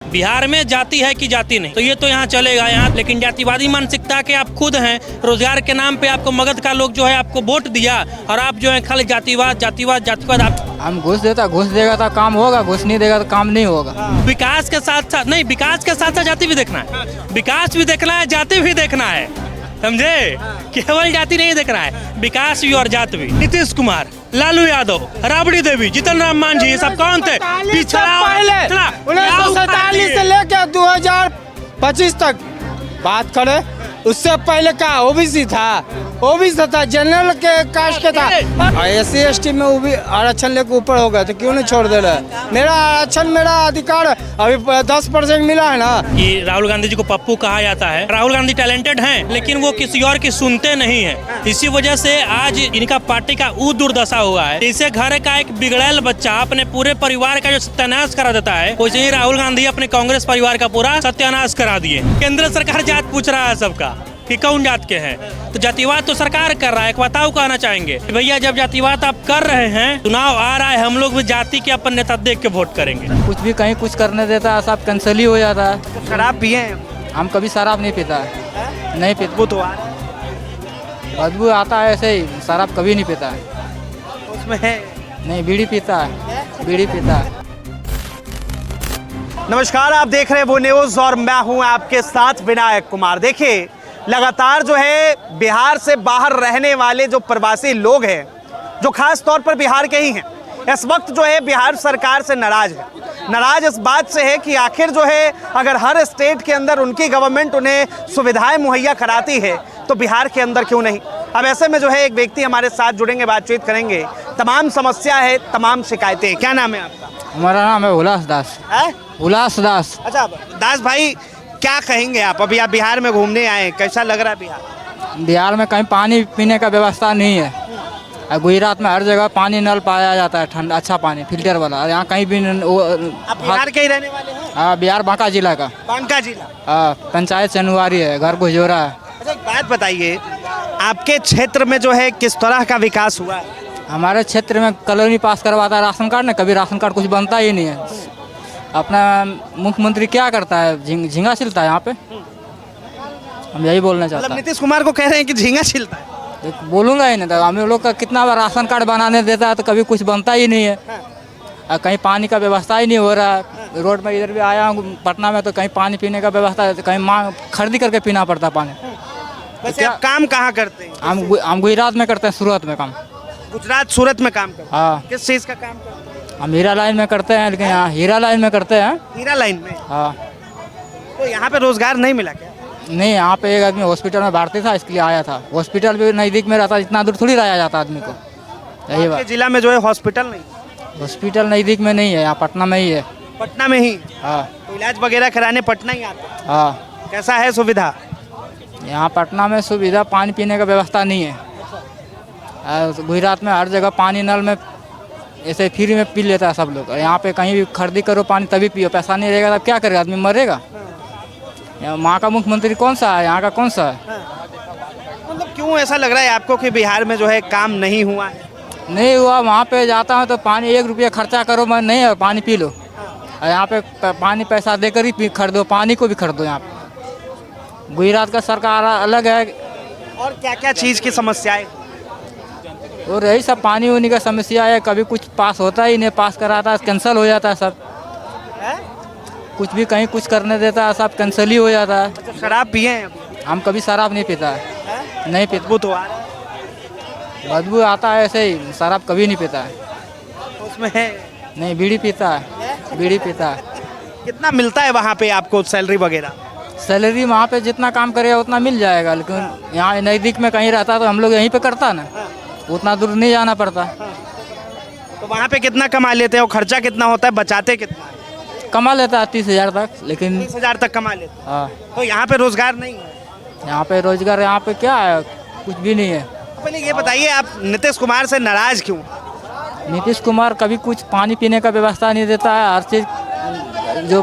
बिहार में जाति है कि जाति नहीं, तो ये तो यहाँ चलेगा यहाँ। लेकिन जातिवादी मानसिकता के आप खुद हैं, रोजगार के नाम पे आपको मगध का लोग जो है आपको वोट दिया और आप जो है खाली जातिवाद जातिवाद जातिवाद। आप हम घुस देगा तो काम होगा, घुस नहीं देगा तो काम नहीं होगा। विकास के साथ साथ नहीं, विकास के साथ साथ जाति भी देखना है, विकास भी देखना है, जाति भी देखना है, समझे? केवल जाति नहीं देखना है, विकास भी और जाति भी। नीतीश कुमार, लालू यादव, राबड़ी देवी, जीतन राम मांझी, ये सब कौन थे? पिछड़ा पहले 1947 से लेकर 2025 तक बात करें, उससे पहले का ओबीसी था, जनरल के कास्ट के था। SC ST में वो भी आरक्षण लेकर ऊपर हो गए तो क्यों नहीं छोड़ दे रहे? मेरा आरक्षण, मेरा अधिकार अभी 10% मिला है ना। कि राहुल गांधी जी को पप्पू कहा जाता है। राहुल गांधी टैलेंटेड हैं, लेकिन वो किसी और की सुनते नहीं हैं। इसी वजह से आज इनका पार्टी का दुर्दशा हुआ है। इसे घर का एक बिगड़ैल बच्चा अपने पूरे परिवार का जो सत्यानाश करा देता है, वैसे ही राहुल गांधी अपने कांग्रेस परिवार का पूरा सत्यानाश करा दिए। केंद्र सरकार जात पूछ रहा है सबका कि कौन जात के हैं, तो जातिवाद तो सरकार कर रहा है। एक बताओ कहना चाहेंगे भैया, जब जातिवाद आप कर रहे हैं, चुनाव आ रहा है, हम लोग भी जाति के अपन नेता देख के वोट करेंगे। कुछ भी कहीं कुछ करने देता है, सब कैंसिल ही हो जाता है। शराब पिए हैं? हम कभी शराब नहीं पीता है, नहीं पीता। वो तो बदबू आता है ऐसे ही, शराब कभी नहीं पीता है। उसमें है नहीं, बीड़ी पीता है, बीड़ी पीता है। नमस्कार, आप देख रहे हैं वो न्यूज़ और मैं हूं आपके साथ विनायक कुमार। देखिए, लगातार जो है बिहार से बाहर रहने वाले जो प्रवासी लोग हैं, जो खास तौर पर बिहार के ही हैं, इस वक्त जो है बिहार सरकार से नाराज इस बात से है कि आखिर जो है अगर हर स्टेट के अंदर उनकी गवर्नमेंट उन्हें सुविधाएं मुहैया कराती है तो बिहार के अंदर क्यों नहीं। अब ऐसे में जो है एक व्यक्ति हमारे साथ जुड़ेंगे, बातचीत करेंगे। तमाम समस्या है, तमाम शिकायतें। क्या नाम है आपका? हमारा नाम है उल्लास दास। उल्लास दास। अच्छा दास भाई, क्या कहेंगे आप? अभी आप बिहार में घूमने आए, कैसा लग रहा है बिहार? बिहार में कहीं पानी पीने का व्यवस्था नहीं है। गुजरात में हर जगह पानी नल पाया जाता है, ठंडा अच्छा पानी फिल्टर वाला। यहाँ कहीं भी आप बिहार के ही रहने वाले हैं? हाँ, बिहार बांका जिला का। बांका जिला? हाँ, पंचायत चनुवारी है, घर गुजोरा है। अच्छा, एक बात बताइए, आपके क्षेत्र में जो है किस तरह का विकास हुआ है? हमारे क्षेत्र में कॉलोनी पास करवाता है राशन कार्ड, ना कभी राशन कार्ड कुछ बनता ही नहीं है। अपना मुख्यमंत्री क्या करता है? झींगा छिलता है यहाँ पे। हम यही बोलना चाहते हैं। नीतीश कुमार को कह रहे हैं कि झींगा छिलता है? बोलूँगा ही नहीं, तो हम लोग का कितना बार राशन कार्ड बनाने देता है तो कभी कुछ बनता ही नहीं है। कहीं पानी का व्यवस्था ही नहीं हो रहा है। रोड में इधर भी आया हूँ पटना में, तो कहीं पानी पीने का व्यवस्था है, तो कहीं खरीदी करके पीना पड़ता है पानी। वैसे आप काम कहाँ करते हैं? हम गुजरात में करते हैं, सूरत में काम। गुजरात सूरत में काम करते हैं? हाँ। किस चीज़ का काम करते हैं? हम हीरा लाइन में करते हैं, लेकिन यहाँ हीरा लाइन में करते हैं। हीरा लाइन में? हाँ। तो यहाँ पे रोजगार नहीं मिला क्या? नहीं, यहाँ पे एक आदमी हॉस्पिटल में भर्ती था, इसके लिए आया था। हॉस्पिटल भी नज़दीक में रहता, इतना दूर थोड़ी रहा जाता आदमी को। यही बात। जिला में जो है हॉस्पिटल नहीं? हॉस्पिटल नज़दीक में नहीं है, यहाँ पटना में ही है। पटना में ही? हाँ। तो इलाज वगैरह कराने पटना ही आता है? हाँ। कैसा है सुविधा? यहाँ पटना में सुविधा पानी पीने का व्यवस्था नहीं है। गुजरात में हर जगह पानी नल में ऐसे फ्री में पी लेता है सब लोग। यहाँ पे कहीं भी खरीदी करो पानी तभी पियो, पैसा नहीं रहेगा तब क्या करेगा आदमी? मरेगा। वहाँ का मुख्यमंत्री कौन सा है, यहाँ का कौन सा है? मतलब क्यों ऐसा लग रहा है आपको कि बिहार में जो है काम नहीं हुआ है? नहीं हुआ। वहाँ पे जाता हूँ तो पानी 1 रुपया खर्चा करो, मैं नहीं है पानी पी लो। यहाँ पे पानी पैसा देकर ही खरीदो, पानी को भी खरीदो। यहाँ पे गुजरात का सरकार अलग है। और क्या क्या चीज़ की समस्याएं? और यही सब पानी वानी का समस्या है। कभी कुछ पास होता ही नहीं, पास कराता है कैंसिल हो जाता है सब। कुछ भी कहीं कुछ करने देता है, सब कैंसिल ही हो जाता है। अच्छा, शराब पिए हैं? हम कभी शराब नहीं पीता है, नहीं पीता। वो तो आ रहा है। बदबू आता है ऐसे ही, शराब कभी नहीं पीता है। उसमें है? नहीं, बीड़ी पीता है, बीड़ी पीता है। कितना मिलता है वहाँ पे आपको सैलरी वगैरह? सैलरी वहाँ पे जितना काम करेगा उतना मिल जाएगा, लेकिन यहाँ नज़दीक में कहीं रहता तो हम लोग यहीं पे करता ना, उतना दूर नहीं जाना पड़ता। तो वहाँ पे कितना कमा लेते हैं और खर्चा कितना होता है, बचाते कितना? कमा लेता है 30,000 तक, लेकिन 30,000 तक कमा लेते हैं। हाँ। तो यहाँ पे रोजगार नहीं है? यहाँ पे रोजगार, यहाँ पे क्या है, कुछ भी नहीं है। पहले ये बताइए, आप नीतीश कुमार से नाराज क्यों? नीतीश कुमार कभी कुछ पानी पीने का व्यवस्था नहीं देता है। हर चीज़ जो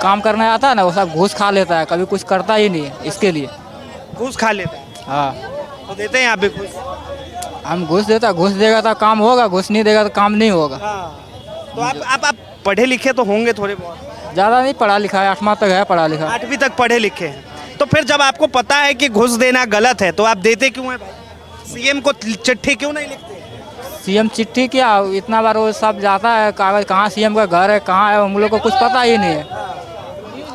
काम करने आता है ना, वो सब घूस खा लेता है, कभी कुछ करता ही नहीं है। इसके लिए घूस खा लेते हैं? हाँ। तो देते हैं आप भी घूस? हम घूस देगा तो काम होगा, घूस नहीं देगा तो काम नहीं होगा। हाँ। तो आप पढ़े लिखे तो होंगे थोड़े बहुत? ज़्यादा नहीं पढ़ा लिखा है, 8वां तक है पढ़ा लिखा। 8वीं तक पढ़े लिखे हैं, तो फिर जब आपको पता है कि घुस देना गलत है तो आप देते क्यों हैं? सीएम को चिट्ठी क्यों नहीं लिखते? सीएम चिट्ठी क्या, इतना बार वो सब जाता है कागज, कहाँ सीएम का घर है कहाँ है हम लोग को कुछ पता ही नहीं है।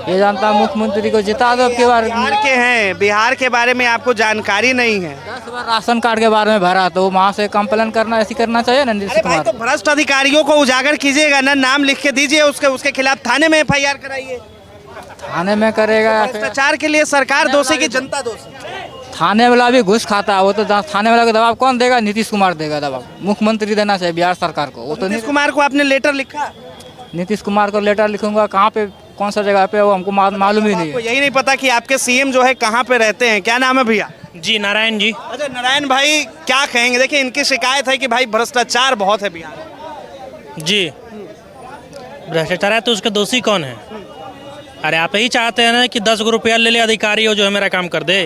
ये जानता मुख्यमंत्री को जिता दो अब के बार। बिहार के हैं, बिहार के बारे में आपको जानकारी नहीं है। 10 बार राशन कार्ड के बारे में भरा तो वहाँ से कंप्लेन करना ऐसी करना चाहिए ना नीतीश अरे भाई, कुमार। तो भ्रष्ट अधिकारियों को उजागर कीजिएगा ना, नाम लिख के दीजिए, उसके खिलाफ थाने में एफआईआर कराइए। थाने में करेगा, भ्रष्टाचार के लिए सरकार दोषी की जनता दोषी? थाने वाला भी घुस खाता है, वो तो थाने वाला का दबाव कौन देगा? नीतीश कुमार देगा दबाव, मुख्यमंत्री देना चाहिए बिहार सरकार को। वो तो नीतीश कुमार को आपने लेटर लिखा? नीतीश कुमार को लेटर लिखूंगा, कहाँ पे कौन सा जगह पे वो हमको मालूम ही नहीं आपको है। यही नहीं पता कि आपके सीएम जो है कहाँ पे रहते हैं? क्या नाम है भैया? जी नारायण जी। अच्छा नारायण भाई, क्या कहेंगे? देखिए इनकी शिकायत है कि भाई भ्रष्टाचार बहुत है बिहार में। जी, भ्रष्टाचार है तो उसके दोषी कौन है? अरे आप ही चाहते हैं ना कि 10 रुपया ले ले अधिकारी हो जो है मेरा काम कर दे।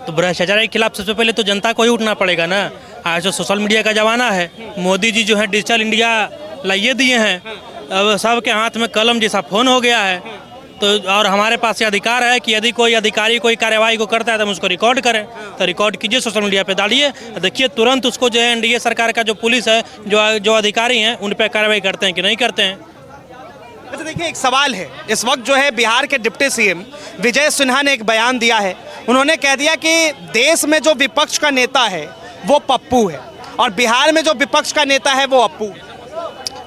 तो भ्रष्टाचार के खिलाफ सबसे पहले तो जनता को ही उठना पड़ेगा ना। आज जो सोशल मीडिया का ज़माना है, मोदी जी जो है डिजिटल इंडिया लाइए दिए हैं, अब सबके हाथ में कलम जैसा फ़ोन हो गया है। तो और हमारे पास ये अधिकार है कि यदि कोई अधिकारी कोई कार्यवाही को करता है तो हम उसको रिकॉर्ड करें, तो रिकॉर्ड कीजिए, सोशल मीडिया पे डालिए, देखिए तुरंत उसको जो है एनडीए सरकार का जो पुलिस है, जो अधिकारी हैं, उन पर कार्रवाई करते हैं कि नहीं करते हैं। अच्छा देखिए, एक सवाल है, इस वक्त जो है बिहार के डिप्टी सीएम विजय सिन्हा ने एक बयान दिया है। उन्होंने कह दिया कि देश में जो विपक्ष का नेता है वो पप्पू है और बिहार में जो विपक्ष का नेता है वो अप्पू है।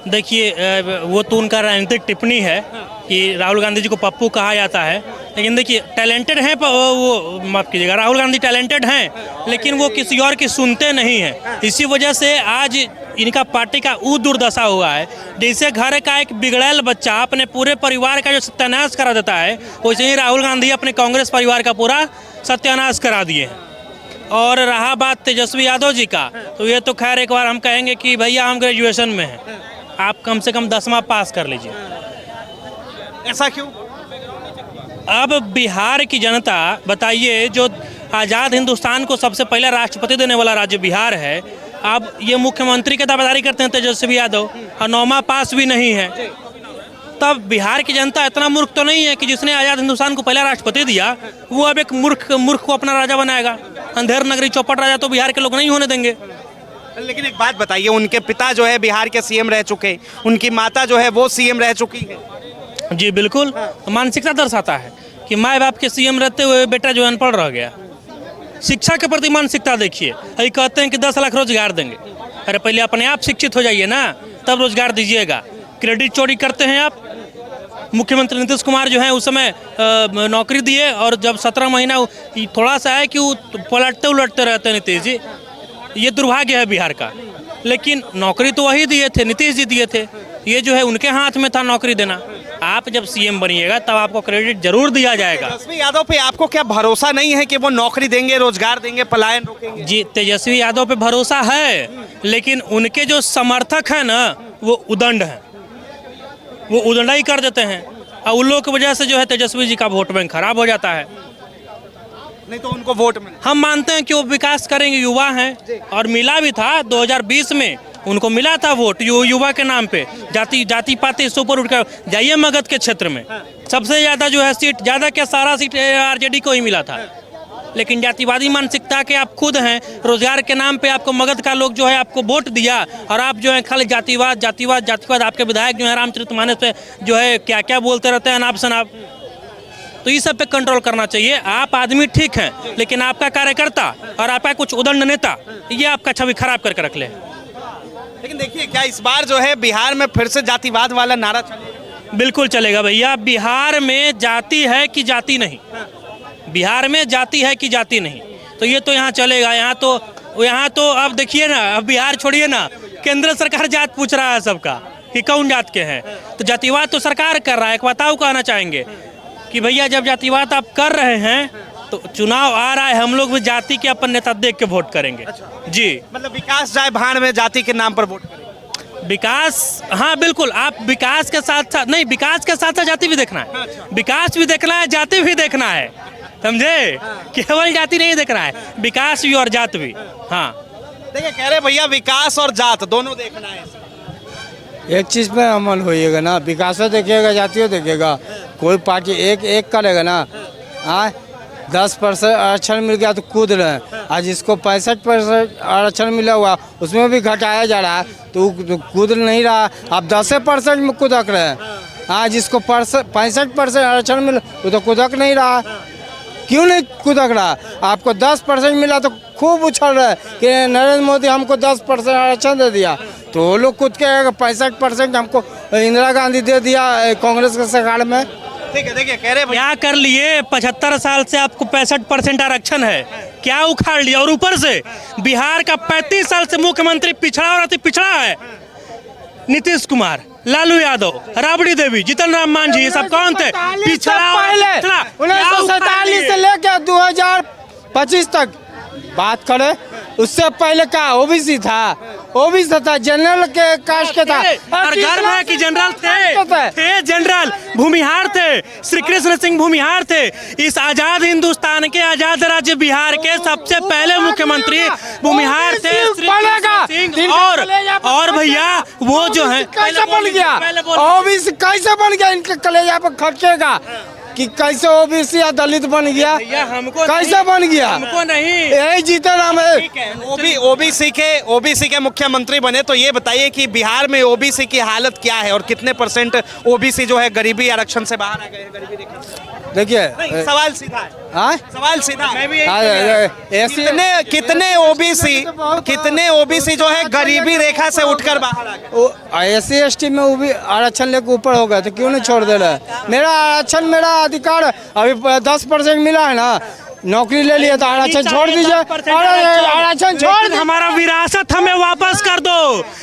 देखिए वो तो उनका राजनीतिक टिप्पणी है कि राहुल गांधी जी को पप्पू कहा जाता है, लेकिन देखिए टैलेंटेड हैं वो, माफ़ कीजिएगा, राहुल गांधी टैलेंटेड हैं, लेकिन वो किसी और की सुनते नहीं हैं। इसी वजह से आज इनका पार्टी का वो दुर्दशा हुआ है। जैसे घर का एक बिगड़ैल बच्चा अपने पूरे परिवार का जो सत्यानाश करा देता है, वैसे ही राहुल गांधी अपने कांग्रेस परिवार का पूरा सत्यानाश करा दिए हैं। और रहा बात तेजस्वी यादव जी का, तो ये तो खैर एक बार हम कहेंगे कि भैया हम ग्रेजुएशन में हैं, आप कम से कम 10वां पास कर लीजिए। ऐसा क्यों? अब बिहार की जनता बताइए, जो आज़ाद हिंदुस्तान को सबसे पहले राष्ट्रपति देने वाला राज्य बिहार है, अब ये मुख्यमंत्री की दावेदारी करते हैं तेजस्वी यादव और 9वां पास भी नहीं है। तब बिहार की जनता इतना मूर्ख तो नहीं है कि जिसने आज़ाद हिंदुस्तान को पहला राष्ट्रपति दिया वो अब एक मूर्ख को अपना राजा बनाएगा। अंधेर नगरी चौपट राजा तो बिहार के लोग नहीं होने देंगे। लेकिन एक बात बताइए, उनके पिता जो है बिहार के सीएम रह चुके, उनकी माता जो है वो सीएम रह चुकी है। जी बिल्कुल, मानसिकता दर्शाता है कि माँ बाप के सीएम रहते हुए बेटा जो अनपढ़ रह गया। शिक्षा के प्रति मानसिकता देखिए, अभी कहते हैं कि 10 लाख रोजगार देंगे। अरे पहले अपने आप शिक्षित हो जाइए ना, तब रोजगार दीजिएगा। क्रेडिट चोरी करते हैं आप। मुख्यमंत्री नीतीश कुमार जो है उस समय नौकरी दिए और जब 17 महीना थोड़ा सा है कि वो पलटते उलटते रहते हैं नीतीश जी, ये दुर्भाग्य है बिहार का। लेकिन नौकरी तो वही दिए थे, नीतीश जी दिए थे, ये जो है उनके हाथ में था नौकरी देना। आप जब सीएम बनिएगा तब आपको क्रेडिट जरूर दिया जाएगा। तेजस्वी यादव पे आपको क्या भरोसा नहीं है कि वो नौकरी देंगे, रोजगार देंगे, पलायन रोकेंगे? जी तेजस्वी यादव पे भरोसा है, लेकिन उनके जो समर्थक हैं ना वो उदंड हैं, वो उदंडाई कर देते हैं और उन लोगों की वजह से जो है तेजस्वी जी का वोट बैंक खराब हो जाता है। नहीं तो उनको वोट मिले। हम मानते हैं कि वो विकास करेंगे, युवा हैं, और मिला भी था 2020 में उनको मिला था वोट युवा के नाम पे। जाति पाति से ऊपर उठकर जाइए मगध के क्षेत्र में सबसे ज़्यादा जो है सीट, ज़्यादा क्या सारा सीट आरजेडी को ही मिला था। लेकिन जातिवादी मानसिकता के आप खुद हैं, रोजगार के नाम पे आपको मगध का लोग जो है आपको वोट दिया और आप जो है खाली जातिवाद जातिवाद जातिवाद। आपके विधायक जो है रामचरितमानस पे जो है क्या क्या बोलते रहते हैं अनाप शनाप। तो ये सब पे कंट्रोल करना चाहिए। आप आदमी ठीक हैं, लेकिन आपका कार्यकर्ता और आपका कुछ उदंड नेता ये आपका छवि खराब करके रख ले। लेकिन देखिए, क्या इस बार जो है बिहार में फिर से जातिवाद वाला नारा चलेगा? बिल्कुल चलेगा भैया। बिहार में जाति है कि जाति नहीं, बिहार में जाति है कि जाति नहीं, तो ये तो यहाँ चलेगा। यहाँ तो अब देखिए ना, अब बिहार छोड़िए ना, केंद्र सरकार जात पूछ रहा है सबका कि कौन जात के हैं। तो जातिवाद तो सरकार कर रहा है। एक बताओ कहना चाहेंगे कि भैया जब जातिवाद आप कर रहे हैं तो चुनाव आ रहा है, हम लोग भी जाति के अपन नेता देख के वोट करेंगे। अच्छा। जी मतलब विकास जाए भाड़ में, जाति के नाम पर वोट करेंगे। विकास, हाँ बिल्कुल। आप विकास के साथ साथ नहीं, विकास के साथ साथ जाति भी देखना है। विकास भी देखना है, जाति भी देखना है, समझे? केवल जाति नहीं देखना है, विकास भी और जात भी। हाँ देखिए, कह रहे भैया विकास और जात दोनों देखना है। एक चीज़ पे अमल होइएगा ना, विकास देखिएगा, जातियों देखिएगा, कोई पार्टी एक करेगा ना। हाँ 10% आरक्षण मिल गया तो कूद रहे हैं, आज इसको 65% आरक्षण मिला हुआ उसमें भी घटाया जा रहा है तो कूद नहीं रहा, अब 10% में कुदक रहे हैं। हाँ जिसको 65% आरक्षण मिला वो तो कुदक नहीं रहा, क्यों नहीं कुदक रहा? आपको 10% मिला तो खूब उछल रहा है कि नरेंद्र मोदी हमको 10% आरक्षण दे दिया, तो वो लोग कूद के 65% हमको इंदिरा गांधी दे दिया कांग्रेस के सरकार में। ठीक है, देखिए कह रहे हैं क्या कर लिए? 75 साल से आपको 65% आरक्षण है, क्या उखाड़ लिया? और ऊपर से बिहार का 35 साल से मुख्यमंत्री पिछड़ा और अति पिछड़ा है। नीतीश कुमार, लालू यादव, राबड़ी देवी, जीतन राम मांझी, ये सब कौन थे? पिछड़ा और पिछड़ा। 1947 से लेकर 2025 तक बात करें, उससे पहले का ओबीसी था, ओबीसी था, जनरल के कास्ट के था। और गर्व है कि जनरल थे जनरल भूमिहार थे, श्री कृष्ण सिंह भूमिहार थे। इस आजाद हिंदुस्तान के, आजाद राज्य बिहार के सबसे पहले मुख्यमंत्री भूमिहार थे श्री कृष्ण सिंह। और भैया वो जो है कैसे बन गया ओबीसी, कैसे बन गया? इनके कलेजा पर खर्चेगा कि कैसे ओबीसी या दलित बन गया, हमको कैसे बन गया? हमको नहीं, यही जीते नाम है। ओबीसी के मुख्यमंत्री बने, तो ये बताइए कि बिहार में ओबीसी की हालत क्या है और कितने % ओबीसी जो है गरीबी आरक्षण से बाहर आ गए हैं, गरीबी रेखा से? देखिए सवाल सीधा है, हाँ सवाल सीधा है। कितने ओबीसी जो है गरीबी रेखा से उठकर बाहर आ गए? SC ST में वो भी आरक्षण लेकर ऊपर हो गए तो क्यों नहीं छोड़ दे रहा है? मेरा आरक्षण, मेरा अधिकार, अभी 10% मिला है ना, नौकरी ले लिया तो आरक्षण छोड़ दीजिए, आरक्षण छोड़, हमारा विरासत हमें वापस कर दो।